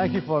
Thank you for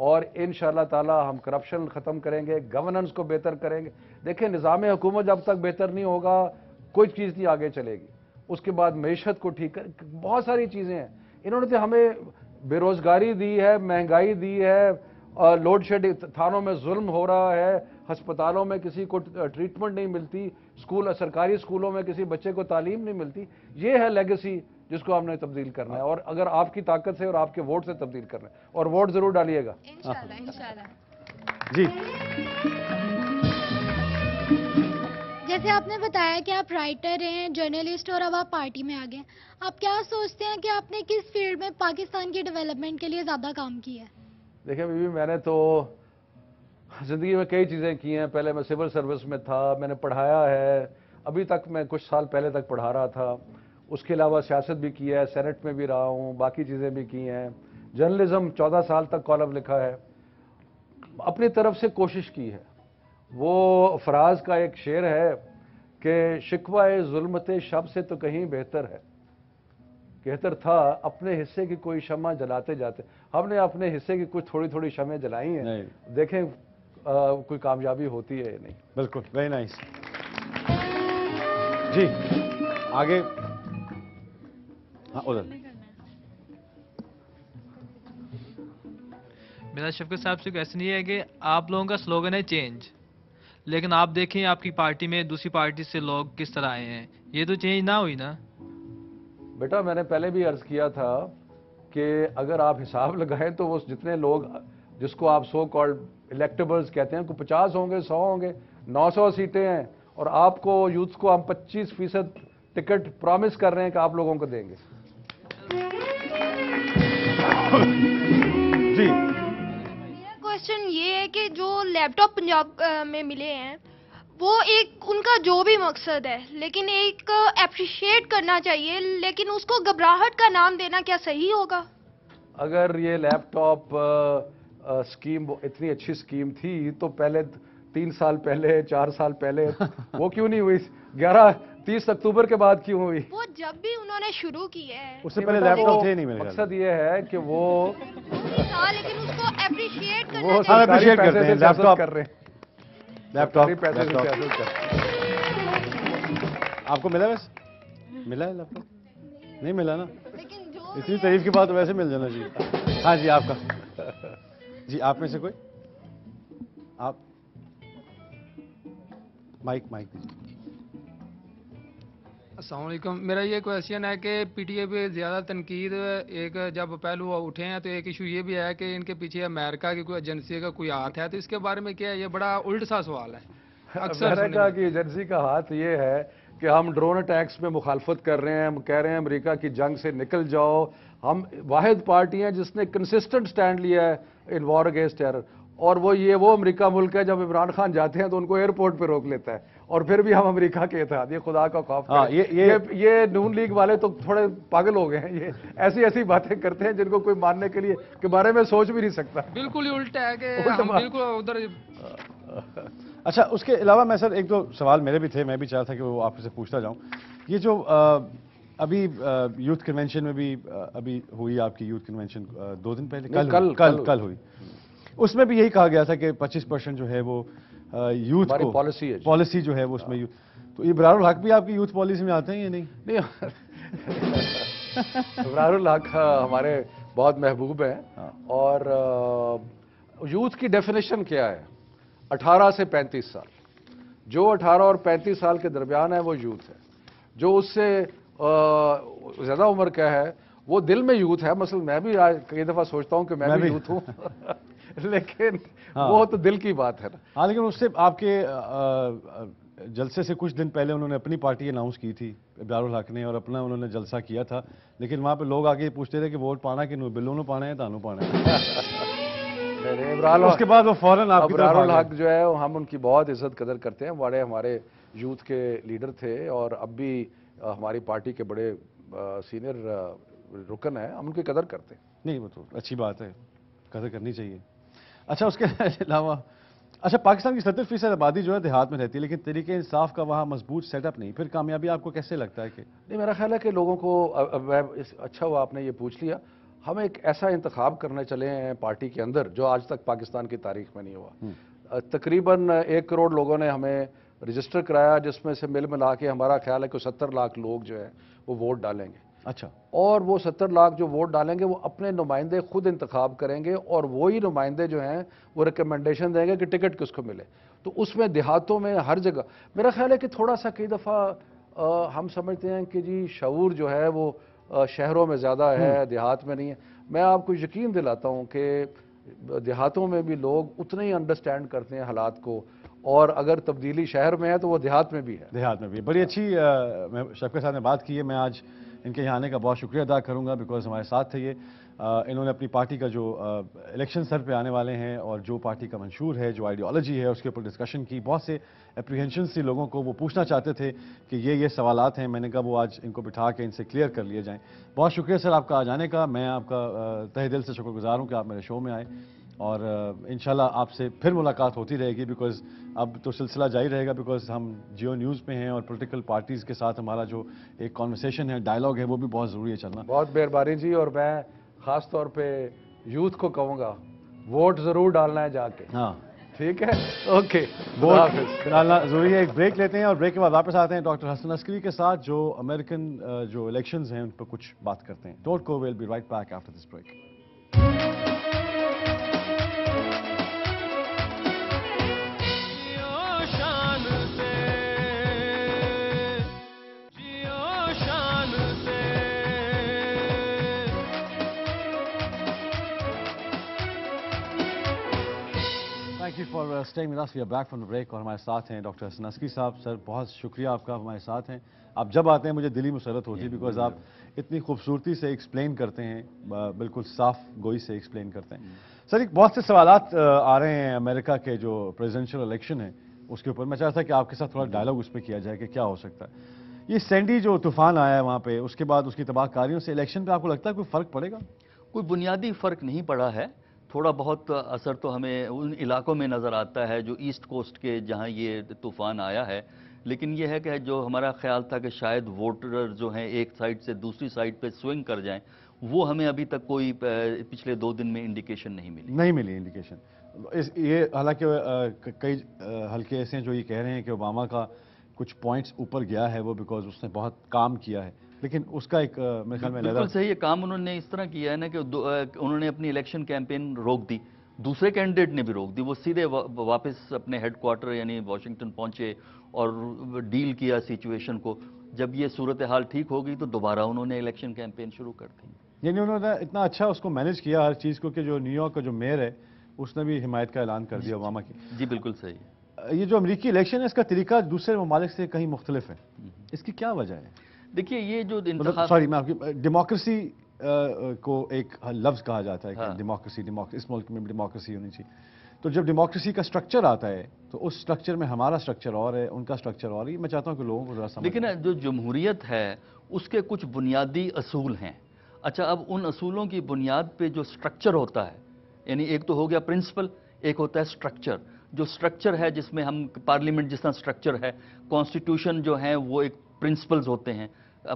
اور انشاءاللہ تعالی ہم کرپشن ختم کریں گے, گورننس کو بہتر کریں گے. دیکھیں نظام حکومت جب تک بہتر نہیں ہوگا کوئی چیز نہیں آگے چلے گی. اس کے بعد معیشت کو ٹھیک کر, بہت ساری چیزیں ہیں. انہوں نے تو ہمیں بے روزگاری دی ہے, مہنگائی دی ہے, لوڈ شیڈنگ, تھانوں میں ظلم ہو رہا ہے, ہسپتالوں میں کسی کو ٹریٹمنٹ نہیں ملتی, سرکاری اسکولوں میں کسی بچے کو تعلیم نہیں ملتی. یہ ہے لیگیسی جس کو ہم نے تبدیل کرنا ہے, اور اگر آپ کی طاقت سے اور آپ کے ووٹ سے تبدیل کرنا ہے, اور ووٹ ضرور ڈالیے گا. انشاءاللہ انشاءاللہ. جی جیسے آپ نے بتایا کہ آپ رائٹر ہیں, جرنلسٹ, اور اب آپ پارٹی میں آ گئے, آپ کیا سوچتے ہیں کہ آپ نے کس فیلڈ میں پاکستان کی ڈیولپمنٹ کے لیے زیادہ کام کیا ہے؟ دیکھیں بی بی, میں نے تو زندگی میں کئی چیزیں کی ہیں. پہلے میں سول سروس میں تھا, میں نے پڑھایا ہے, ابھی تک میں کچھ سال پہلے تک پڑھا رہا تھا. اس کے علاوہ سیاست بھی کی ہے, سینٹ میں بھی رہا ہوں, باقی چیزیں بھی کی ہیں. جرنلزم 14 سال تک کالم لکھا ہے. اپنی طرف سے کوشش کی ہے. وہ فراز کا ایک شعر ہے کہ شکوہ ظلمت شب سے تو کہیں بہتر ہے, بہتر تھا اپنے حصے کی کوئی شمع جلاتے جاتے. ہم نے اپنے حصے کی کچھ تھوڑی تھوڑی شمعیں جلائی ہیں, دیکھیں کوئی کامیابی ہوتی ہے یا نہیں. بالکل, ویری نائس. جی آگے, ہاں ادھر. میرا شفقت صاحب سے کویشچن یہ ہے کہ آپ لوگوں کا سلوگن ہے چینج, لیکن آپ دیکھیں آپ کی پارٹی میں دوسری پارٹی سے لوگ کس طرح آئے ہیں, یہ تو چینج نہ ہوئی نا. بیٹا میں نے پہلے بھی عرض کیا تھا کہ اگر آپ حساب لگائیں تو وہ جتنے لوگ جس کو آپ سو کالڈ الیکٹیبلز کہتے ہیں, کوئی 50 ہوں گے, 100 ہوں گے, 900 سیٹیں ہیں, اور آپ کو یوتھ کو ہم 25% ٹکٹ پرامس کر رہے ہیں کہ آپ لوگوں کو دیں گے. جی میرا کوشچن یہ ہے کہ جو لیپ ٹاپ پنجاب میں ملے ہیں وہ ایک ان کا جو بھی مقصد ہے, لیکن ایک اپریشیٹ کرنا چاہیے, لیکن اس کو گھبراہٹ کا نام دینا کیا صحیح ہوگا؟ اگر یہ لیپ ٹاپ اسکیم اتنی اچھی اسکیم تھی تو پہلے 3 سال پہلے 4 سال پہلے وہ کیوں نہیں ہوئی, 30 اکتوبر کے بعد کیوں ہوئی؟ وہ جب بھی انہوں نے شروع کی ہے, اس سے پہلے لیپ ٹاپ تھے نہیں. مقصد یہ ہے کہ وہ لیکن اس کو اپریشیٹ کرنا وہ چاہیے. اپریشیٹ کرتے ہیں لیپ ٹاپ کر رہے ہیں, لیپ ٹاپ. پیسے سے سیاست کر رہے ہیں. آپ کو ملا ویسے؟ ملا ہے لیپ ٹاپ؟ نہیں ملا نا, اتنی تعریف کے بعد تو ویسے مل جانا چاہیے. ہاں جی آپ کا, جی آپ میں سے کوئی, آپ مائک دیجیے. السلام علیکم. میرا یہ کویشچن ہے کہ پی ٹی اے پہ زیادہ تنقید ایک جب پہلو اٹھے ہیں تو ایک ایشو یہ بھی ہے کہ ان کے پیچھے امریکہ کی کوئی ایجنسی کا کوئی ہاتھ ہے, تو اس کے بارے میں کیا ہے؟ یہ بڑا الٹ سا سوال ہے. امریکہ کی ایجنسی کا ہاتھ یہ ہے کہ ہم ڈرون اٹیکس میں مخالفت کر رہے ہیں, ہم کہہ رہے ہیں امریکہ کی جنگ سے نکل جاؤ. ہم واحد پارٹی ہیں جس نے کنسسٹنٹ سٹینڈ لیا ہے ان وار اگینسٹ ٹیرر, اور وہ امریکہ ملک ہے جب عمران خان جاتے ہیں تو ان کو ایئرپورٹ پہ روک لیتا ہے, اور پھر بھی ہم امریکہ کے اتحاد. یہ خدا کا خوف ہے. یہ نون لیگ والے تو تھوڑے پاگل ہو گئے ہیں, یہ ایسی باتیں کرتے ہیں جن کو کوئی ماننے کے بارے میں سوچ بھی نہیں سکتا. بالکل ہی الٹا ہے کہ ہم بالکل ادھر. اچھا, اس کے علاوہ میں سر ایک دو سوال میرے بھی تھے, میں بھی چاہتا تھا کہ وہ آپ سے پوچھتا جاؤں. یہ جو ابھی یوتھ کنونشن میں بھی ابھی ہوئی آپ کی یوتھ کنونشن 2 دن پہلے, کل ہوئی, اس میں بھی یہی کہا گیا تھا کہ 25% جو ہے وہ یوتھ کو پالیسی جو ہے وہ اس میں یوتھ. تو ابرار الحق بھی آپ کی یوتھ پالیسی میں آتے ہیں یا نہیں؟ ابرار الحق ہمارے بہت محبوب ہیں, اور یوتھ کی ڈیفینیشن کیا ہے؟ 18 سے 35 سال. جو 18 اور 35 سال کے درمیان ہے وہ یوتھ ہے. جو اس سے زیادہ عمر کا ہے وہ دل میں یوتھ ہے. مثلا میں بھی کئی دفعہ سوچتا ہوں کہ میں بھی یوتھ ہوں, لیکن وہ تو دل کی بات ہے نا. ہاں, لیکن اس سے آپ کے جلسے سے کچھ دن پہلے انہوں نے اپنی پارٹی اناؤنس کی تھی ابرار الحق نے, اور اپنا انہوں نے جلسہ کیا تھا, لیکن وہاں پہ لوگ آگے پوچھتے تھے کہ ووٹ پانا کہ بلوں نے پانا ہے تانوں پانا ہے. اس کے بعد وہ فوراً ابرار الحق جو ہے ہم ان کی بہت عزت قدر کرتے ہیں. ہمارے یوتھ کے لیڈر تھے, اور اب بھی ہماری پارٹی کے بڑے سینئر رکن ہیں, ہم ان کی قدر کرتے ہیں. نہیں, وہ تو اچھی بات ہے, قدر کرنی چاہیے. اچھا, اس کے علاوہ پاکستان کی 70% آبادی جو ہے دیہات میں رہتی ہے, لیکن طریقہ انصاف کا وہاں مضبوط سیٹ اپ نہیں. پھر کامیابی آپ کو کیسے لگتا ہے کہ؟ نہیں, میرا خیال ہے کہ لوگوں کو, اچھا ہوا آپ نے یہ پوچھ لیا. ہم ایک ایسا انتخاب کرنے چلے ہیں پارٹی کے اندر جو آج تک پاکستان کی تاریخ میں نہیں ہوا. تقریباً 1 کروڑ لوگوں نے ہمیں رجسٹر کرایا, جس میں سے ملا کے ہمارا خیال ہے کہ 70 لاکھ لوگ جو ہے وہ ووٹ ڈالیں گے. اچھا, اور وہ 70 لاکھ جو ووٹ ڈالیں گے وہ اپنے نمائندے خود انتخاب کریں گے, اور وہی نمائندے جو ہیں وہ ریکمنڈیشن دیں گے کہ ٹکٹ کس کو ملے. تو اس میں دیہاتوں میں ہر جگہ میرا خیال ہے کہ تھوڑا سا کئی دفعہ ہم سمجھتے ہیں کہ جی شعور جو ہے وہ شہروں میں زیادہ ہے, دیہات میں نہیں ہے. میں آپ کو یقین دلاتا ہوں کہ دیہاتوں میں بھی لوگ اتنے ہی انڈرسٹینڈ کرتے ہیں حالات کو, اور اگر تبدیلی شہر میں ہے تو وہ دیہات میں بھی ہے. دیہات میں بھی بڑی اچھی شفقت صاحب نے بات کی ہے. میں آج ان کے یہاں آنے کا بہت شکریہ ادا کروں گا بیکاز ہمارے ساتھ تھے یہ. انہوں نے اپنی پارٹی کا جو الیکشن سر پہ آنے والے ہیں اور جو پارٹی کا منشور ہے, جو آئیڈیالوجی ہے, اس کے اوپر ڈسکشن کی. بہت سے اپریہنشنس تھی لوگوں کو, وہ پوچھنا چاہتے تھے کہ یہ سوالات ہیں. میں نے کہا وہ آج ان کو بٹھا کے ان سے کلیئر کر لیے جائیں. بہت شکریہ سر آپ کا آج آنے کا. میں آپ کا تہہ دل سے شکر گزار ہوں کہ آپ میرے شو میں آئے, اور انشاءاللہ آپ سے پھر ملاقات ہوتی رہے گی بیکاز اب تو سلسلہ جاری رہے گا بیکاز ہم جیو نیوز پہ ہیں اور پولیٹیکل پارٹیز کے ساتھ ہمارا جو ایک کانورسیشن ہے, ڈائلاگ ہے, وہ بھی بہت ضروری ہے چلنا. بہت مہربانی جی, اور میں خاص طور پہ یوتھ کو کہوں گا ووٹ ضرور ڈالنا ہے جا کے. ہاں ٹھیک ہے, اوکے, ووٹ ڈالنا ضروری ہے. ایک بریک لیتے ہیں اور بریک کے بعد واپس آتے ہیں ڈاکٹر حسن عسکری کے ساتھ جو امریکن جو الیکشنز ہیں ان پر کچھ بات کرتے ہیں. Don't go, we'll be right back after this break. Thank you for staying with us. We are back from the break اور ہمارے ساتھ ہیں ڈاکٹر حسن عسکری صاحب. سر بہت شکریہ آپ کا, ہمارے ساتھ ہیں. آپ جب آتے ہیں مجھے دلی مسرت ہوتی ہے بیکاز آپ اتنی خوبصورتی سے ایکسپلین کرتے ہیں, بالکل صاف گوئی سے ایکسپلین کرتے ہیں. سر ایک بہت سے سوالات آ رہے ہیں امریکہ کے جو پریزیڈنشل الیکشن ہے اس کے اوپر. میں چاہتا کہ آپ کے ساتھ تھوڑا ڈائلاگ اس پہ کیا جائے کہ کیا ہو سکتا ہے. یہ سینڈی جو طوفان آیا ہے وہاں پہ, اس کے بعد اس کی تباہ کاریوں سے الیکشن پہ آپ کو لگتا ہے کوئی فرق پڑے گا؟ کوئی بنیادی فرق نہیں پڑا ہے. تھوڑا بہت اثر تو ہمیں ان علاقوں میں نظر آتا ہے جو ایسٹ کوسٹ کے جہاں یہ طوفان آیا ہے, لیکن یہ ہے کہ جو ہمارا خیال تھا کہ شاید ووٹر جو ہیں ایک سائڈ سے دوسری سائڈ پہ سوئنگ کر جائیں, وہ ہمیں ابھی تک کوئی پچھلے 2 دن میں انڈیکیشن نہیں ملی انڈیکیشن. یہ حالانکہ کئی حلقے ایسے ہیں جو یہ کہہ رہے ہیں کہ اوباما کا کچھ پوائنٹس اوپر گیا ہے وہ بیکاز اس نے بہت کام کیا ہے, لیکن اس کا ایک میرے خیال میں بالکل صحیح ہے. کام انہوں نے اس طرح کیا ہے نا کہ انہوں نے اپنی الیکشن کیمپین روک دی, دوسرے کینڈیڈیٹ نے بھی روک دی. وہ سیدھے واپس اپنے ہیڈ کوارٹر یعنی واشنگٹن پہنچے اور ڈیل کیا سچویشن کو. جب یہ صورتحال ٹھیک ہو گئی تو دوبارہ انہوں نے الیکشن کیمپین شروع کر دی. یعنی انہوں نے اتنا اچھا اس کو مینیج کیا ہر چیز کو کہ جو نیو یارک کا جو میئر ہے اس نے بھی حمایت کا اعلان کر دیا اوباما کی. جی بالکل صحیح ہے. یہ جو امریکی الیکشن ہے اس کا طریقہ دوسرے ممالک سے کہیں مختلف ہے, اس کی کیا وجہ ہے؟ دیکھیے یہ جو سوری میں آپ کی ڈیموکریسی کو ایک لفظ کہا جاتا ہے کہ ڈیموکریسی اس ملک میں ڈیموکریسی ہونی چاہیے. تو جب ڈیموکریسی کا سٹرکچر آتا ہے تو اس سٹرکچر میں ہمارا سٹرکچر اور ہے, ان کا سٹرکچر اور ہے. میں چاہتا ہوں کہ لوگوں کو ذرا سمجھیں. لیکن جو جمہوریت ہے اس کے کچھ بنیادی اصول ہیں. اچھا, اب ان اصولوں کی بنیاد پہ جو سٹرکچر ہوتا ہے, یعنی ایک تو ہو گیا پرنسپل, ایک ہوتا ہے سٹرکچر. جو سٹرکچر ہے جس میں ہم پارلیمنٹ جس طرح سٹرکچر ہے, کانسٹیٹیوشن جو ہیں وہ ایک پرنسپلز ہوتے ہیں,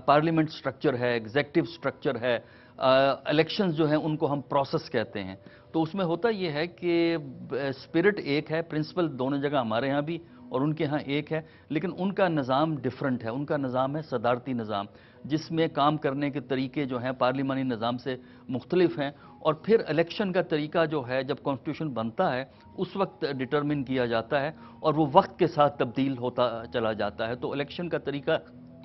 پارلیمنٹ سٹرکچر ہے, ایگزیکٹو سٹرکچر ہے, الیکشنز جو ہیں ان کو ہم پروسیس کہتے ہیں. تو اس میں ہوتا یہ ہے کہ اسپرٹ ایک ہے, پرنسپل دونوں جگہ ہمارے ہاں بھی اور ان کے ہاں ایک ہے, لیکن ان کا نظام ڈیفرنٹ ہے. ان کا نظام ہے صدارتی نظام, جس میں کام کرنے کے طریقے جو ہیں پارلیمانی نظام سے مختلف ہیں. اور پھر الیکشن کا طریقہ جو ہے جب کانسٹیٹیوشن بنتا ہے اس وقت ڈٹرمن کیا جاتا ہے اور وہ وقت کے ساتھ تبدیل ہوتا چلا جاتا ہے. تو الیکشن کا طریقہ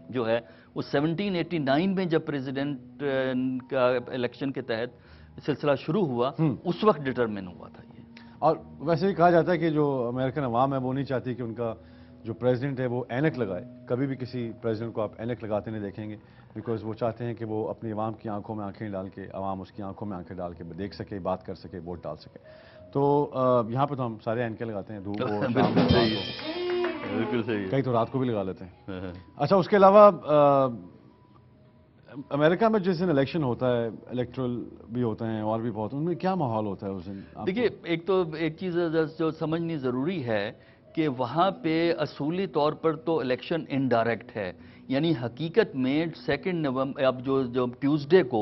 جو ہے وہ 1789 میں جب پریزیڈنٹ کا الیکشن کے تحت سلسلہ شروع ہوا اس وقت ڈٹرمن ہوا تھا یہ. اور ویسے بھی کہا جاتا ہے کہ جو امریکن عوام ہے وہ نہیں چاہتی کہ ان کا جو پریزیڈنٹ ہے وہ اینک لگائے. کبھی بھی کسی پریزیڈنٹ کو آپ اینک لگاتے نہیں دیکھیں گے بیکاز وہ چاہتے ہیں کہ وہ اپنی عوام کی آنکھوں میں آنکھیں ڈال کے, عوام اس کی آنکھوں میں آنکھیں ڈال کے دیکھ سکے, بات کر سکے, ووٹ ڈال سکے. تو یہاں پہ تو ہم سارے اینکیں لگاتے ہیں, دھوپ ہو, بالکل صحیح, کئی تو رات کو بھی لگا لیتے ہیں. اچھا, اس کے علاوہ امریکہ میں جس دن الیکشن ہوتا ہے, الیکٹرل بھی ہوتے ہیں اور بھی بہت, ان میں کیا ماحول ہوتا ہے اس دن؟ دیکھیے ایک چیز جو سمجھنی ضروری ہے کہ وہاں پہ اصولی طور پر تو الیکشن انڈائریکٹ ہے. یعنی حقیقت میں 2 نومبر اب جو ٹیوزڈے کو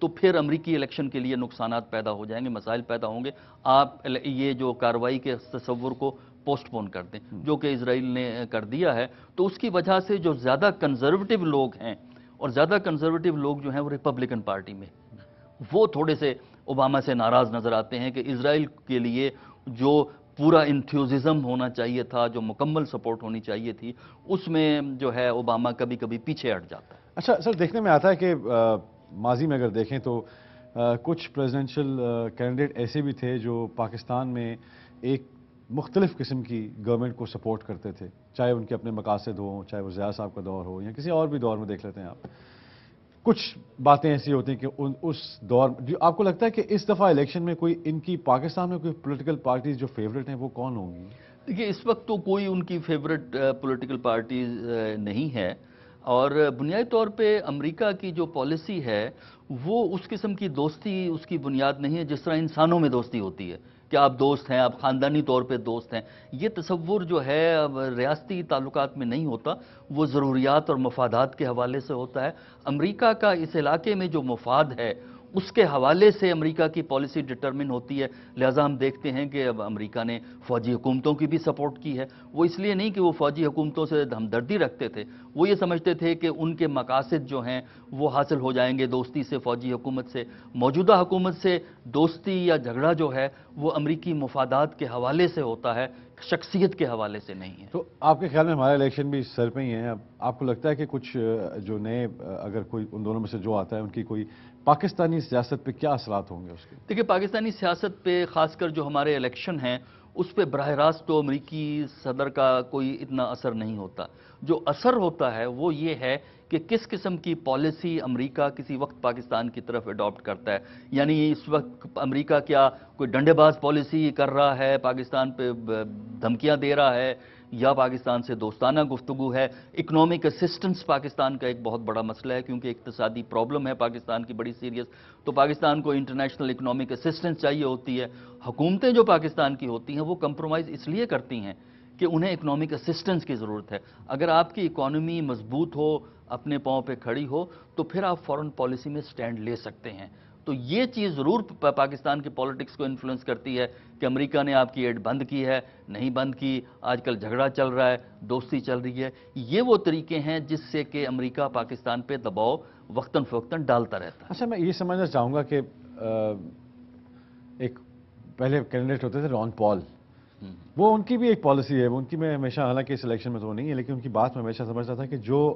تو پھر امریکی الیکشن کے لیے نقصانات پیدا ہو جائیں گے، مسائل پیدا ہوں گے. آپ یہ جو کارروائی کے تصور کو پوسٹ پون کر دیں، جو کہ اسرائیل نے کر دیا ہے. تو اس کی وجہ سے جو زیادہ کنزرویٹو لوگ ہیں، اور زیادہ کنزرویٹو لوگ جو ہیں وہ ریپبلکن پارٹی میں، وہ تھوڑے سے اوباما سے ناراض نظر آتے ہیں کہ اسرائیل کے لیے جو پورا انتھیوززم ہونا چاہیے تھا، جو مکمل سپورٹ ہونی چاہیے تھی، اس میں جو ہے اوباما کبھی کبھی پیچھے ہٹ جاتا ہے. اچھا سر، دیکھنے میں آتا ہے کہ ماضی میں اگر دیکھیں تو کچھ پریزیڈنشل کینڈیڈیٹ ایسے بھی تھے جو پاکستان میں ایک مختلف قسم کی گورنمنٹ کو سپورٹ کرتے تھے، چاہے ان کے اپنے مقاصد ہوں، چاہے وہ ضیاء صاحب کا دور ہو یا کسی اور بھی دور میں دیکھ لیتے ہیں آپ. کچھ باتیں ایسی ہوتی ہیں کہ اس دور آپ کو لگتا ہے کہ اس دفعہ الیکشن میں کوئی ان کی پاکستان میں کوئی پولیٹیکل پارٹیز جو فیوریٹ ہیں وہ کون ہوں گی؟ دیکھیے اس وقت تو کوئی ان کی فیوریٹ پولیٹیکل پارٹیز نہیں ہے، اور بنیادی طور پہ امریکہ کی جو پالیسی ہے وہ اس قسم کی دوستی اس کی بنیاد نہیں ہے جس طرح انسانوں میں دوستی ہوتی ہے کہ آپ دوست ہیں، آپ خاندانی طور پہ دوست ہیں. یہ تصور جو ہے اب ریاستی تعلقات میں نہیں ہوتا، وہ ضروریات اور مفادات کے حوالے سے ہوتا ہے. امریکہ کا اس علاقے میں جو مفاد ہے اس کے حوالے سے امریکہ کی پالیسی ڈٹرمن ہوتی ہے. لہٰذا ہم دیکھتے ہیں کہ اب امریکہ نے فوجی حکومتوں کی بھی سپورٹ کی ہے. وہ اس لیے نہیں کہ وہ فوجی حکومتوں سے ہمدردی رکھتے تھے، وہ یہ سمجھتے تھے کہ ان کے مقاصد جو ہیں وہ حاصل ہو جائیں گے دوستی سے، فوجی حکومت سے. موجودہ حکومت سے دوستی یا جھگڑا جو ہے وہ امریکی مفادات کے حوالے سے ہوتا ہے، شخصیت کے حوالے سے نہیں ہے. تو آپ کے خیال میں ہمارا الیکشن بھی سر پہ ہی ہیں. اب آپ کو لگتا ہے کہ کچھ جو نئے اگر کوئی ان دونوں میں سے جو آتا ہے ان کی کوئی پاکستانی سیاست پہ کیا اثرات ہوں گے اس کے؟ دیکھیے پاکستانی سیاست پہ خاص کر جو ہمارے الیکشن ہیں اس پہ براہ راست تو امریکی صدر کا کوئی اتنا اثر نہیں ہوتا. جو اثر ہوتا ہے وہ یہ ہے کہ کس قسم کی پالیسی امریکہ کسی وقت پاکستان کی طرف اڈاپٹ کرتا ہے. یعنی اس وقت امریکہ کیا کوئی ڈنڈے باز پالیسی کر رہا ہے، پاکستان پہ دھمکیاں دے رہا ہے، یا پاکستان سے دوستانہ گفتگو ہے. اکنامک اسسٹنس پاکستان کا ایک بہت بڑا مسئلہ ہے کیونکہ اقتصادی پرابلم ہے پاکستان کی بڑی سیریس. تو پاکستان کو انٹرنیشنل اکنامک اسسٹنس چاہیے ہوتی ہے. حکومتیں جو پاکستان کی ہوتی ہیں وہ کمپرومائز اس لیے کرتی ہیں کہ انہیں اکنامک اسسٹنس کی ضرورت ہے. اگر آپ کی اکانومی مضبوط ہو، اپنے پاؤں پہ کھڑی ہو، تو پھر آپ فورن پالیسی میں سٹینڈ لے سکتے ہیں. تو یہ چیز ضرور پاکستان کی پولیٹکس کو انفلوئنس کرتی ہے کہ امریکہ نے آپ کی ایڈ بند کی ہے، نہیں بند کی، آج کل جھگڑا چل رہا ہے، دوستی چل رہی ہے. یہ وہ طریقے ہیں جس سے کہ امریکہ پاکستان پہ دباؤ وقتاً فوقتاً ڈالتا رہتا ہے. اچھا میں یہ سمجھنا چاہوں گا کہ ایک پہلے کینڈیڈیٹ ہوتے تھے ران پال، وہ ان کی بھی ایک پالیسی ہے، وہ ان کی میں ہمیشہ، حالانکہ اس الیکشن میں تو نہیں ہے لیکن ان کی بات میں ہمیشہ سمجھتا تھا کہ جو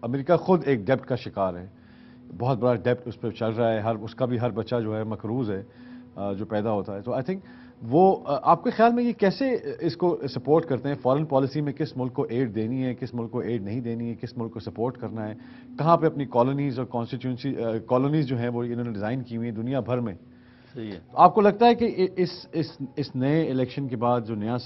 امریکہ خود ایک ڈیبٹ کا شکار ہے، بہت بڑا ڈیبٹ اس پہ چل رہا ہے، اس کا بھی ہر بچہ جو ہے مقروض ہے جو پیدا ہوتا ہے. تو آئی تھنک وہ آپ کے خیال میں یہ کیسے اس کو سپورٹ کرتے ہیں؟ فارن پالیسی میں کس ملک کو ایڈ دینی ہے، کس ملک کو ایڈ نہیں دینی ہے، کس ملک کو سپورٹ کرنا ہے، کہاں پہ اپنی کالونیز اور کانسٹیٹیوئنسی کالونیز جو ہیں وہ انہوں نے ڈیزائن کی ہوئی ہیں دنیا بھر میں. صحیح ہے. آپ کو لگتا ہے کہ اس نئے الیکشن کے بعد جو نیا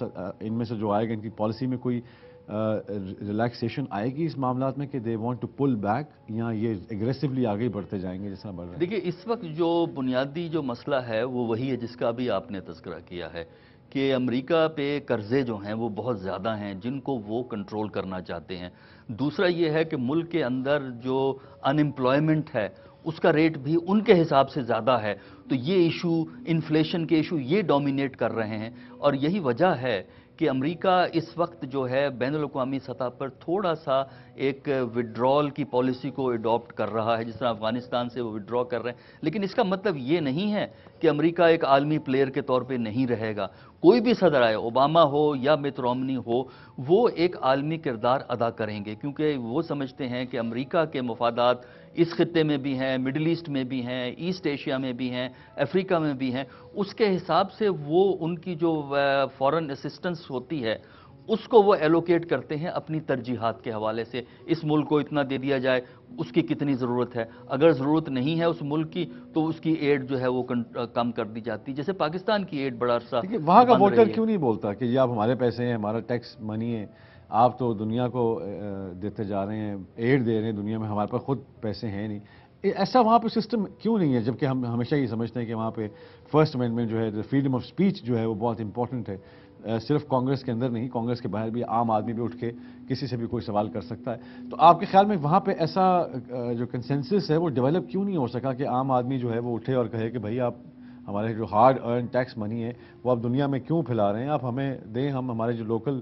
ان میں سے جو آئے گا ان کی پالیسی میں کوئی ریلیکسیشن آئے گی اس معاملات میں کہ they want to pull back, یا یہ اگریسولی آگے بڑھتے جائیں گے جس طرح بڑھ رہے ہیں؟ دیکھیے اس وقت جو بنیادی جو مسئلہ ہے وہ وہی ہے جس کا بھی آپ نے تذکرہ کیا ہے کہ امریکہ پہ قرضے جو ہیں وہ بہت زیادہ ہیں جن کو وہ کنٹرول کرنا چاہتے ہیں. دوسرا یہ ہے کہ ملک کے اندر جو ان امپلائمنٹ ہے اس کا ریٹ بھی ان کے حساب سے زیادہ ہے. تو یہ ایشو، انفلیشن کے ایشو، یہ ڈومینیٹ کر رہے ہیں. اور یہی وجہ ہے کہ امریکہ اس وقت جو ہے بین الاقوامی سطح پر تھوڑا سا ایک وڈرال کی پالیسی کو اڈاپٹ کر رہا ہے، جس طرح افغانستان سے وہ وڈرا کر رہے ہیں. لیکن اس کا مطلب یہ نہیں ہے کہ امریکہ ایک عالمی پلیئر کے طور پہ نہیں رہے گا. کوئی بھی صدر آئے، اوباما ہو یا مٹ رومنی ہو، وہ ایک عالمی کردار ادا کریں گے کیونکہ وہ سمجھتے ہیں کہ امریکہ کے مفادات اس خطے میں بھی ہیں، مڈل ایسٹ میں بھی ہیں، ایسٹ ایشیا میں بھی ہیں، افریقہ میں بھی ہیں. اس کے حساب سے وہ ان کی جو فورن اسسٹنس ہوتی ہے اس کو وہ ایلوکیٹ کرتے ہیں اپنی ترجیحات کے حوالے سے. اس ملک کو اتنا دے دیا جائے، اس کی کتنی ضرورت ہے، اگر ضرورت نہیں ہے اس ملک کی تو اس کی ایڈ جو ہے وہ کم کر دی جاتی. جیسے پاکستان کی ایڈ بڑا عرصہ وہاں کا ووٹر کیوں نہیں بولتا کہ یہ آپ ہمارے پیسے ہیں، ہمارا ٹیکس منی ہے، آپ تو دنیا کو دیتے جا رہے ہیں، ایڈ دے رہے ہیں دنیا میں، ہمارے پاس خود پیسے ہیں نہیں؟ ایسا وہاں پہ سسٹم کیوں نہیں ہے؟ جبکہ ہم ہمیشہ یہ سمجھتے ہیں کہ وہاں پہ فرسٹ امینڈمنٹ جو ہے، فریڈم آف اسپیچ جو ہے وہ بہت امپورٹنٹ ہے. صرف کانگریس کے اندر نہیں، کانگریس کے باہر بھی عام آدمی بھی اٹھ کے کسی سے بھی کوئی سوال کر سکتا ہے. تو آپ کے خیال میں وہاں پہ ایسا جو کنسنسس ہے وہ ڈیولپ کیوں نہیں ہو سکا کہ عام آدمی جو ہے وہ اٹھے اور کہے کہ بھائی آپ ہمارے جو ہارڈ ارن ٹیکس منی ہے وہ آپ دنیا میں کیوں پھیلا رہے ہیں، آپ ہمیں دیں، ہم ہمارے جو لوکل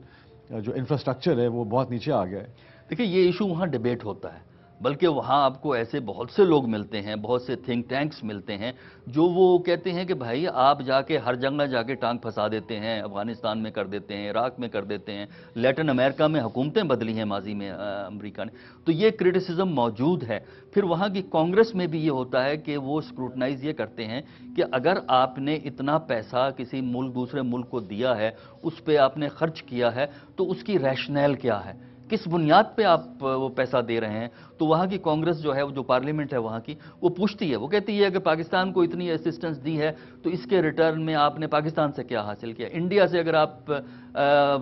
جو انفراسٹرکچر ہے وہ بہت نیچے آ گیا ہے. دیکھیں یہ ایشو وہاں ڈیبیٹ ہوتا ہے، بلکہ وہاں آپ کو ایسے بہت سے لوگ ملتے ہیں، بہت سے تھنک ٹینکس ملتے ہیں جو وہ کہتے ہیں کہ بھائی آپ جا کے ہر جگہ جا کے ٹانگ پھنسا دیتے ہیں، افغانستان میں کر دیتے ہیں، عراق میں کر دیتے ہیں، لیٹن امریکہ میں حکومتیں بدلی ہیں ماضی میں امریکہ نے، تو یہ کرٹیسزم موجود ہے. پھر وہاں کی کانگریس میں بھی یہ ہوتا ہے کہ وہ اسکروٹنائز یہ کرتے ہیں کہ اگر آپ نے اتنا پیسہ کسی ملک دوسرے ملک کو دیا ہے، اس پہ آپ نے خرچ کیا ہے، تو اس کی ریشنل کیا ہے، کس بنیاد پہ آپ وہ پیسہ دے رہے ہیں. تو وہاں کی کانگریس جو ہے جو پارلیمنٹ ہے وہاں کی وہ پوچھتی ہے، وہ کہتی ہے کہ پاکستان کو اتنی اسسٹنس دی ہے تو اس کے ریٹرن میں آپ نے پاکستان سے کیا حاصل کیا، انڈیا سے اگر آپ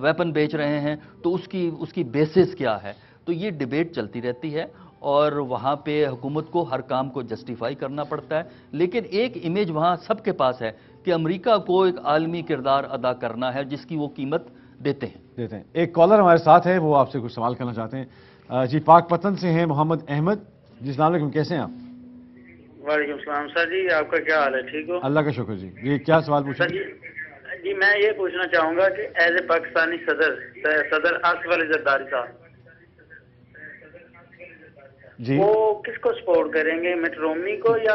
ویپن بیچ رہے ہیں تو اس کی بیسس کیا ہے. تو یہ ڈیبیٹ چلتی رہتی ہے اور وہاں پہ حکومت کو ہر کام کو جسٹیفائی کرنا پڑتا ہے. لیکن ایک امیج وہاں سب کے پاس ہے کہ امریکہ کو ایک عالمی کردار ادا کرنا ہے جس کی وہ قیمت دیتے ہیں. ایک کالر ہمارے ساتھ ہے، وہ آپ سے کچھ سوال کرنا چاہتے ہیں. جی پاک پتن سے ہیں محمد احمد. جی السلام علیکم، کیسے ہیں آپ؟ وعلیکم السلام سر جی، آپ کا کیا حال ہے؟ ٹھیک ہو؟ اللہ کا شکر. جی یہ کیا سوال پوچھیں؟ جی میں یہ پوچھنا چاہوں گا کہ ایز اے پاکستانی صدر آصف علی زرداری صاحب جی وہ کس کو سپورٹ کریں گے، مٹ رومنی کو یا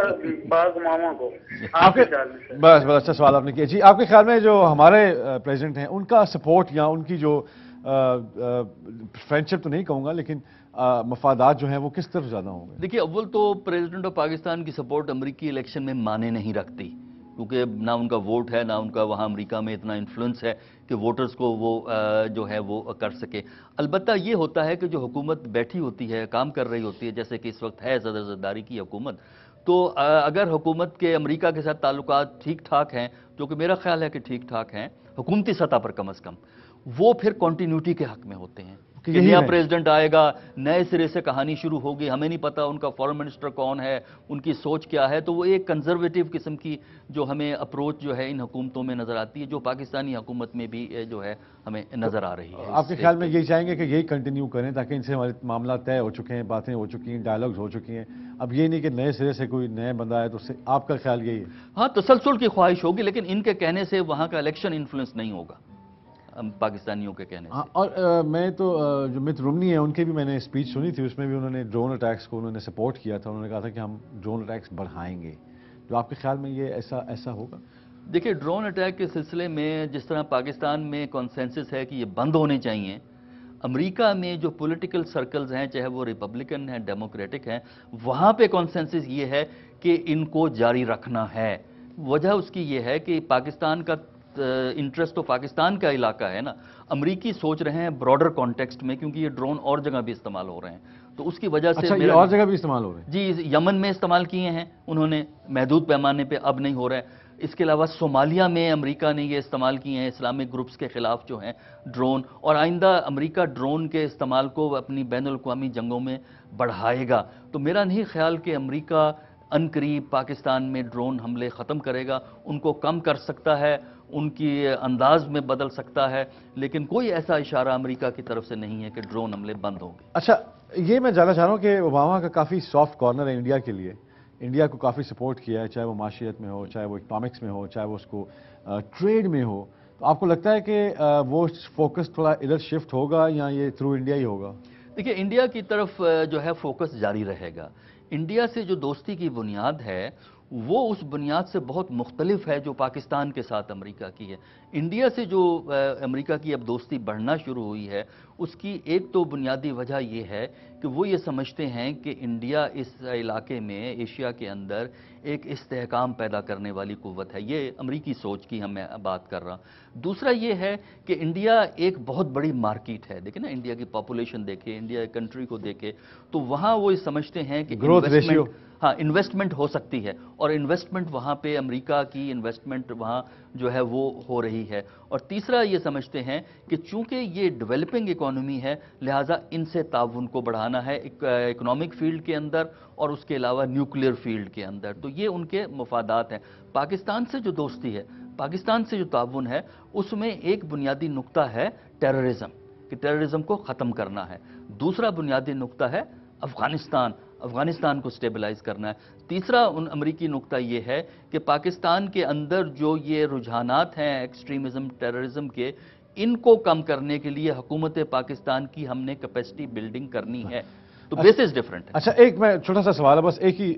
باغ ماما کو؟ آپ کے خیال میں بس اچھا سوال آپ نے کیا. جی آپ کے خیال میں جو ہمارے پریزیڈنٹ ہیں ان کا سپورٹ یا ان کی جو فرینڈشپ تو نہیں کہوں گا لیکن مفادات جو ہیں وہ کس طرف زیادہ ہوں گے؟ دیکھیے اول تو پریزیڈنٹ آف پاکستان کی سپورٹ امریکی الیکشن میں مانے نہیں رکھتی، کیونکہ نہ ان کا ووٹ ہے، نہ ان کا وہاں امریکہ میں اتنا انفلوئنس ہے کہ ووٹرز کو وہ جو ہے وہ کر سکے. البتہ یہ ہوتا ہے کہ جو حکومت بیٹھی ہوتی ہے، کام کر رہی ہوتی ہے، جیسے کہ اس وقت ہے صدر زرداری کی حکومت، تو اگر حکومت کے امریکہ کے ساتھ تعلقات ٹھیک ٹھاک ہیں، جو کہ میرا خیال ہے کہ ٹھیک ٹھاک ہیں حکومتی سطح پر کم از کم، وہ پھر کنٹینیوٹی کے حق میں ہوتے ہیں کہ نیا پریزیڈنٹ آئے گا، نئے سرے سے کہانی شروع ہوگی، ہمیں نہیں پتا ان کا فارن منسٹر کون ہے، ان کی سوچ کیا ہے. تو وہ ایک کنزرویٹو قسم کی جو ہمیں اپروچ جو ہے ان حکومتوں میں نظر آتی ہے، جو پاکستانی حکومت میں بھی جو ہے ہمیں نظر آ رہی ہے. آپ کے خیال میں یہی چاہیں گے کہ یہی کنٹینیو کریں تاکہ ان سے ہمارے معاملات طے ہو چکے ہیں، باتیں ہو چکی ہیں، ڈائلاگز ہو چکی ہیں، اب یہ نہیں کہ نئے سرے سے کوئی نیا بندہ آئے تو اس سے آپ کا خیال یہی ہے؟ ہاں تسلسل کی خواہش ہوگی، لیکن ان کے کہنے سے وہاں کا الیکشن انفلوئنس نہیں ہوگا پاکستانیوں کے کہنے سے. اور میں تو جو مت رومنی ہے ان کی بھی میں نے اسپیچ سنی تھی، اس میں بھی انہوں نے ڈرون اٹیکس کو انہوں نے سپورٹ کیا تھا، انہوں نے کہا تھا کہ ہم ڈرون اٹیکس بڑھائیں گے. جو آپ کے خیال میں یہ ایسا ہوگا؟ دیکھیں ڈرون اٹیک کے سلسلے میں جس طرح پاکستان میں کنسنسس ہے کہ یہ بند ہونے چاہیے، امریکہ میں جو پولیٹیکل سرکلز ہیں چاہے وہ ریپبلکن ہیں ڈیموکریٹک ہیں، وہاں پہ کنسنسس یہ ہے کہ ان کو جاری رکھنا ہے. وجہ اس کی یہ ہے کہ پاکستان کا انٹرسٹ تو پاکستان کا علاقہ ہے نا، امریکی سوچ رہے ہیں براڈر کانٹیکسٹ میں، کیونکہ یہ ڈرون اور جگہ بھی استعمال ہو رہے ہیں، تو اس کی وجہ سے اچھا یہ اور جگہ بھی استعمال ہو رہے ہیں؟ جی یمن میں استعمال کیے ہیں انہوں نے محدود پیمانے پہ، اب نہیں ہو رہا ہے. اس کے علاوہ صومالیہ میں امریکہ نے یہ استعمال کیے ہیں اسلامک گروپس کے خلاف جو ہیں ڈرون، اور آئندہ امریکہ ڈرون کے استعمال کو اپنی بین الاقوامی جنگوں میں بڑھائے گا. تو میرا نہیں خیال کہ امریکہ ان قریب پاکستان میں ڈرون حملے ختم کرے گا، ان کو کم کر سکتا ہے، ان کی انداز میں بدل سکتا ہے، لیکن کوئی ایسا اشارہ امریکہ کی طرف سے نہیں ہے کہ ڈرون حملے بند ہوں گے. اچھا یہ میں جاننا چاہ رہا ہوں کہ اوباما کا کافی سافٹ کارنر ہے انڈیا کے لیے، انڈیا کو کافی سپورٹ کیا ہے، چاہے وہ معاشیت میں ہو، چاہے وہ اکنامکس میں ہو، چاہے وہ اس کو ٹریڈ میں ہو. تو آپ کو لگتا ہے کہ وہ فوکس تھوڑا ادھر شفٹ ہوگا یا یہ تھرو انڈیا ہی ہوگا؟ دیکھیے انڈیا کی طرف جو ہے فوکس جاری رہے گا. انڈیا سے جو دوستی کی بنیاد ہے وہ اس بنیاد سے بہت مختلف ہے جو پاکستان کے ساتھ امریکہ کی ہے. انڈیا سے جو امریکہ کی اب دوستی بڑھنا شروع ہوئی ہے اس کی ایک تو بنیادی وجہ یہ ہے کہ وہ یہ سمجھتے ہیں کہ انڈیا اس علاقے میں ایشیا کے اندر ایک استحکام پیدا کرنے والی قوت ہے. یہ امریکی سوچ کی میں بات کر رہا ہوں. دوسرا یہ ہے کہ انڈیا ایک بہت بڑی مارکیٹ ہے. دیکھیں نا انڈیا کی پاپولیشن دیکھیں، انڈیا کنٹری کو دیکھیں، تو وہاں وہ سمجھتے ہیں کہ گروتھ ریشیو، ہاں انویسٹمنٹ ہو سکتی ہے، اور انویسٹمنٹ وہاں پہ امریکہ کی انویسٹمنٹ وہاں جو ہے وہ ہو رہی ہے. اور تیسرا یہ سمجھتے ہیں کہ چونکہ یہ ڈیولپنگ اکانومی ہے لہٰذا ان سے تعاون کو بڑھانا ہے اکنامک فیلڈ کے اندر اور اس کے علاوہ نیوکلیئر فیلڈ کے اندر. تو یہ ان کے مفادات ہیں. پاکستان سے جو دوستی ہے پاکستان سے جو تعاون ہے اس میں ایک بنیادی نقطہ ہے ٹیررزم، کہ ٹیررزم کو ختم کرنا ہے. دوسرا بنیادی نقطہ ہے افغانستان کو سٹیبلائز کرنا ہے. تیسرا امریکی نقطہ یہ ہے کہ پاکستان کے اندر جو یہ رجحانات ہیں ایکسٹریمزم ٹیررزم کے، ان کو کم کرنے کے لیے حکومت پاکستان کی ہم نے کیپیسٹی بلڈنگ کرنی ہے. تو بیسس ڈیفرنٹ ہے. اچھا ایک میں چھوٹا سا سوال ہے، بس ایک ہی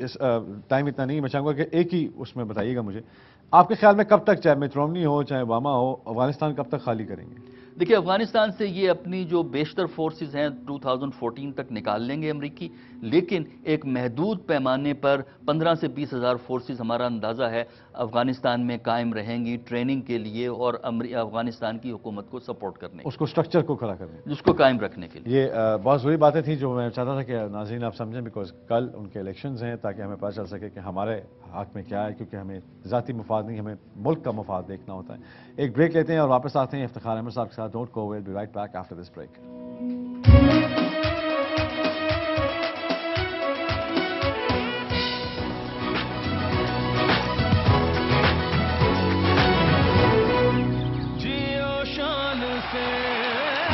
ٹائم اتنا نہیں، میں چاہوں گا کہ ایک ہی اس میں بتائیے گا مجھے، آپ کے خیال میں کب تک، چاہے مٹ رومنی ہو چاہے اوباما ہو، افغانستان کب تک خالی کریں گے؟ دیکھیں افغانستان سے یہ اپنی جو بیشتر فورسز ہیں 2014 تک نکال لیں گے امریکی، لیکن ایک محدود پیمانے پر 15 سے 20 ہزار فورسز ہمارا اندازہ ہے افغانستان میں قائم رہیں گی ٹریننگ کے لیے اور افغانستان کی حکومت کو سپورٹ کرنے کے، اس کو سٹرکچر کو کھڑا کرنے، جس کو قائم رکھنے کے لیے. یہ بہت ضروری باتیں تھیں جو میں چاہتا تھا کہ ناظرین آپ سمجھیں، بیکاز کل ان کے الیکشنز ہیں، تاکہ ہمیں پتہ چل سکے کہ ہمارے حق میں کیا ہے، کیونکہ ہمیں ذاتی مفاد نہیں، ہمیں ملک کا مفاد دیکھنا ہوتا ہے. ایک بریک لیتے ہیں اور واپس آتے ہیں افتخار احمد صاحب کے ساتھ. Don't go, we'll be right back after this break.